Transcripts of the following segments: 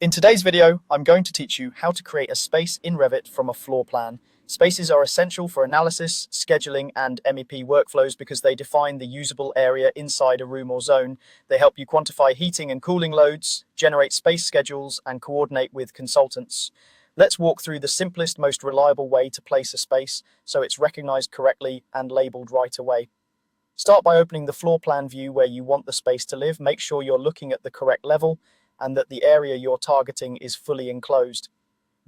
In today's video, I'm going to teach you how to create a space in Revit from a floor plan. Spaces are essential for analysis, scheduling, and MEP workflows because they define the usable area inside a room or zone. They help you quantify heating and cooling loads, generate space schedules, and coordinate with consultants. Let's walk through the simplest, most reliable way to place a space so it's recognized correctly and labeled right away. Start by opening the floor plan view where you want the space to live. Make sure you're looking at the correct level and that the area you're targeting is fully enclosed.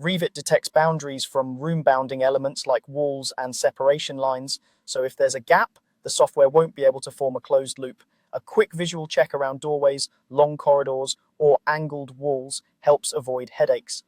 Revit detects boundaries from room bounding elements like walls and separation lines, so if there's a gap, the software won't be able to form a closed loop. A quick visual check around doorways, long corridors, or angled walls helps avoid headaches.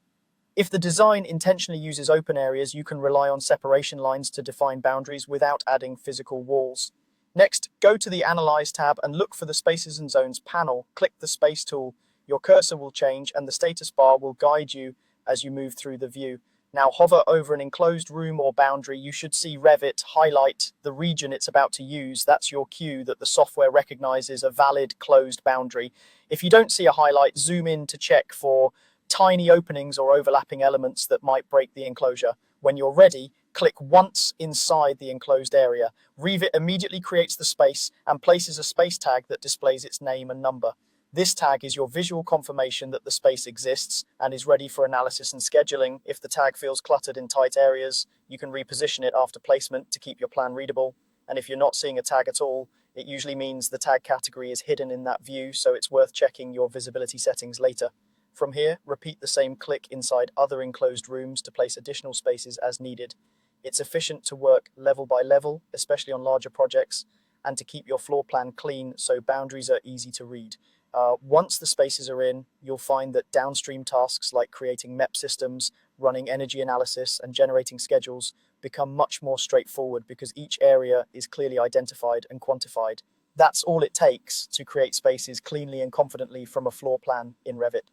If the design intentionally uses open areas, you can rely on separation lines to define boundaries without adding physical walls. Next, go to the Analyze tab and look for the Spaces and Zones panel. Click the Space tool. Your cursor will change and the status bar will guide you as you move through the view. Now hover over an enclosed room or boundary. You should see Revit highlight the region it's about to use. That's your cue that the software recognizes a valid closed boundary. If you don't see a highlight, zoom in to check for tiny openings or overlapping elements that might break the enclosure. When you're ready, click once inside the enclosed area. Revit immediately creates the space and places a space tag that displays its name and number. This tag is your visual confirmation that the space exists and is ready for analysis and scheduling. If the tag feels cluttered in tight areas, you can reposition it after placement to keep your plan readable. And if you're not seeing a tag at all, it usually means the tag category is hidden in that view, so it's worth checking your visibility settings later. From here, repeat the same click inside other enclosed rooms to place additional spaces as needed. It's efficient to work level by level, especially on larger projects, and to keep your floor plan clean so boundaries are easy to read. Once the spaces are in, you'll find that downstream tasks like creating MEP systems, running energy analysis, and generating schedules become much more straightforward because each area is clearly identified and quantified. That's all it takes to create spaces cleanly and confidently from a floor plan in Revit.